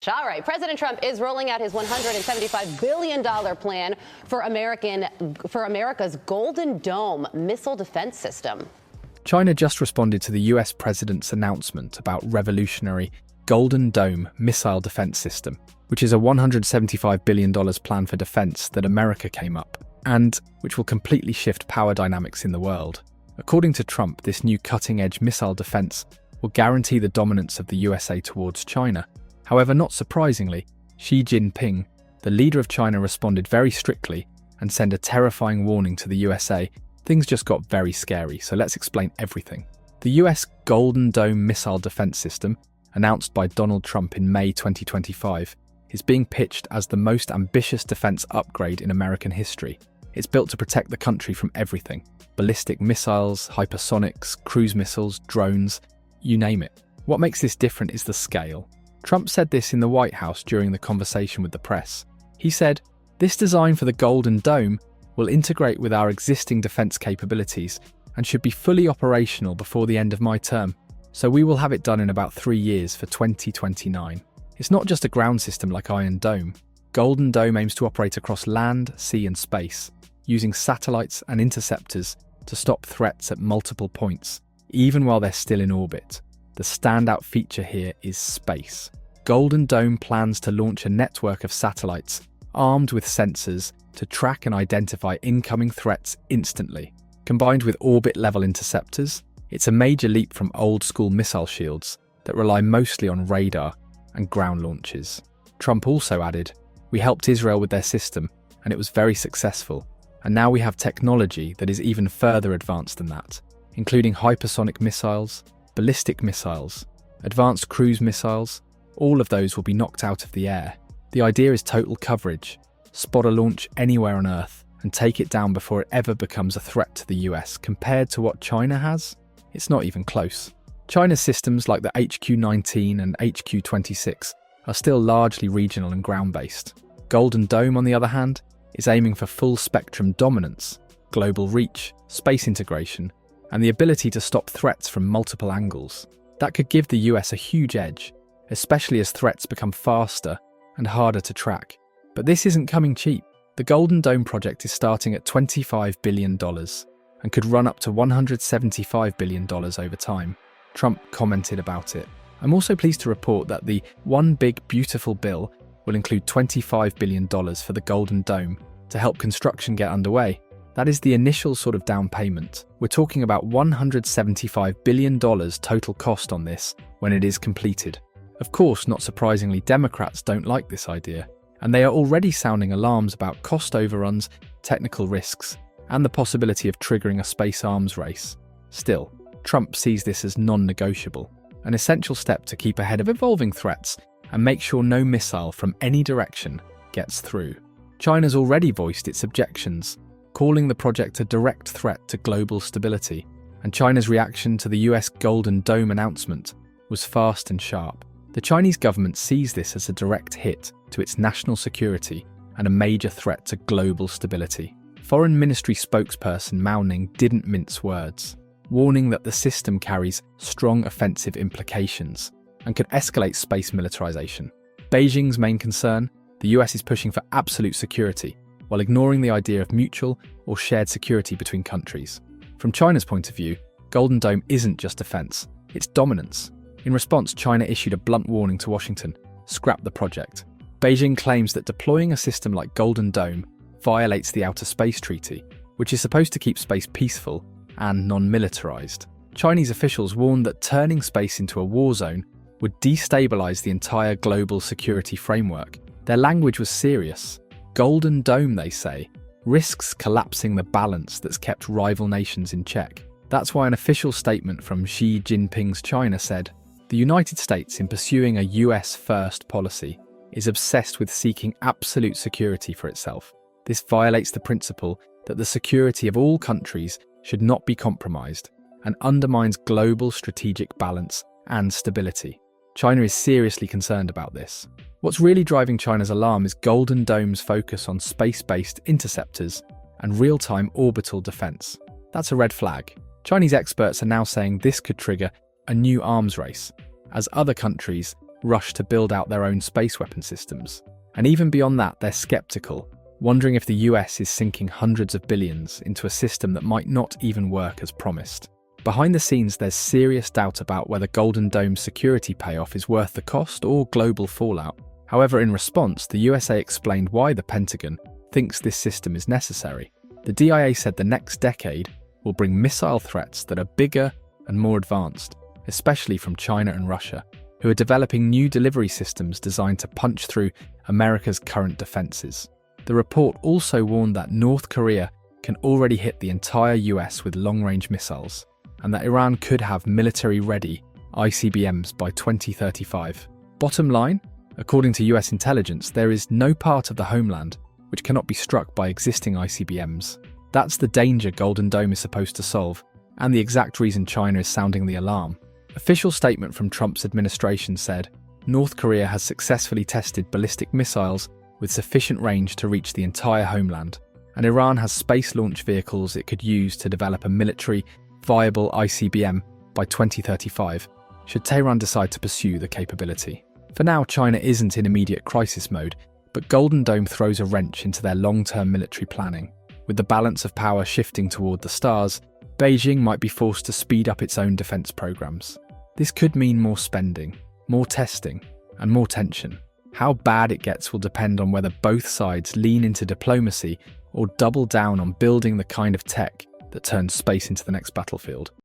All right, President Trump is rolling out his $175 billion plan for America's Golden Dome missile defense system. China just responded to the US president's announcement about revolutionary Golden Dome missile defense system, which is a $175 billion plan for defense that America came up, and which will completely shift power dynamics in the world. According to Trump, this new cutting-edge missile defense will guarantee the dominance of the USA towards China. However, not surprisingly, Xi Jinping, the leader of China, responded very strictly and sent a terrifying warning to the USA. Things just got very scary, so let's explain everything. The US Golden Dome missile defense system, announced by Donald Trump in May 2025, is being pitched as the most ambitious defense upgrade in American history. It's built to protect the country from everything: ballistic missiles, hypersonics, cruise missiles, drones, you name it. What makes this different is the scale. Trump said this in the White House during the conversation with the press. He said, "This design for the Golden Dome will integrate with our existing defense capabilities and should be fully operational before the end of my term. So we will have it done in about 3 years for 2029. It's not just a ground system like Iron Dome. Golden Dome aims to operate across land, sea and space, using satellites and interceptors to stop threats at multiple points, even while they're still in orbit. The standout feature here is space. Golden Dome plans to launch a network of satellites armed with sensors to track and identify incoming threats instantly. Combined with orbit-level interceptors, it's a major leap from old-school missile shields that rely mostly on radar and ground launches." Trump also added, "We helped Israel with their system, and it was very successful. And now we have technology that is even further advanced than that, including hypersonic missiles, ballistic missiles, advanced cruise missiles. All of those will be knocked out of the air. The idea is total coverage. Spot a launch anywhere on Earth and take it down before it ever becomes a threat to the US. Compared to what China has, it's not even close." China's systems like the HQ-19 and HQ-26 are still largely regional and ground-based. Golden Dome, on the other hand, is aiming for full-spectrum dominance, global reach, space integration, and the ability to stop threats from multiple angles. That could give the US a huge edge, especially as threats become faster and harder to track. But this isn't coming cheap. The Golden Dome project is starting at $25 billion and could run up to $175 billion over time. Trump commented about it. "I'm also pleased to report that the One Big Beautiful Bill will include $25 billion for the Golden Dome to help construction get underway. That is the initial sort of down payment. We're talking about $175 billion total cost on this when it is completed." Of course, not surprisingly, Democrats don't like this idea, and they are already sounding alarms about cost overruns, technical risks, and the possibility of triggering a space arms race. Still, Trump sees this as non-negotiable, an essential step to keep ahead of evolving threats and make sure no missile from any direction gets through. China's already voiced its objections, calling the project a direct threat to global stability, and China's reaction to the US Golden Dome announcement was fast and sharp. The Chinese government sees this as a direct hit to its national security and a major threat to global stability. Foreign Ministry spokesperson Mao Ning didn't mince words, warning that the system carries strong offensive implications and could escalate space militarization. Beijing's main concern: the US is pushing for absolute security while ignoring the idea of mutual or shared security between countries. From China's point of view, Golden Dome isn't just defense, it's dominance. In response, China issued a blunt warning to Washington: scrap the project. Beijing claims that deploying a system like Golden Dome violates the Outer Space Treaty, which is supposed to keep space peaceful and non-militarized. Chinese officials warned that turning space into a war zone would destabilize the entire global security framework. Their language was serious. Golden Dome, they say, risks collapsing the balance that's kept rival nations in check. That's why an official statement from Xi Jinping's China said, "The United States, in pursuing a US-first policy, is obsessed with seeking absolute security for itself. This violates the principle that the security of all countries should not be compromised and undermines global strategic balance and stability." China is seriously concerned about this. What's really driving China's alarm is Golden Dome's focus on space-based interceptors and real-time orbital defense. That's a red flag. Chinese experts are now saying this could trigger a new arms race, as other countries rush to build out their own space weapon systems. And even beyond that, they're skeptical, wondering if the US is sinking hundreds of billions into a system that might not even work as promised. Behind the scenes, there's serious doubt about whether Golden Dome's security payoff is worth the cost or global fallout. However, in response, the USA explained why the Pentagon thinks this system is necessary. The DIA said the next decade will bring missile threats that are bigger and more advanced, especially from China and Russia, who are developing new delivery systems designed to punch through America's current defenses. The report also warned that North Korea can already hit the entire US with long-range missiles, and that Iran could have military-ready ICBMs by 2035. Bottom line, according to US intelligence, there is no part of the homeland which cannot be struck by existing ICBMs. That's the danger Golden Dome is supposed to solve, and the exact reason China is sounding the alarm. Official statement from Trump's administration said, North Korea has successfully tested ballistic missiles with sufficient range to reach the entire homeland, and Iran has space launch vehicles it could use to develop a military, viable ICBM by 2035, should Tehran decide to pursue the capability. For now, China isn't in immediate crisis mode, but Golden Dome throws a wrench into their long-term military planning. With the balance of power shifting toward the stars, Beijing might be forced to speed up its own defense programs. This could mean more spending, more testing, and more tension. How bad it gets will depend on whether both sides lean into diplomacy or double down on building the kind of tech that turns space into the next battlefield.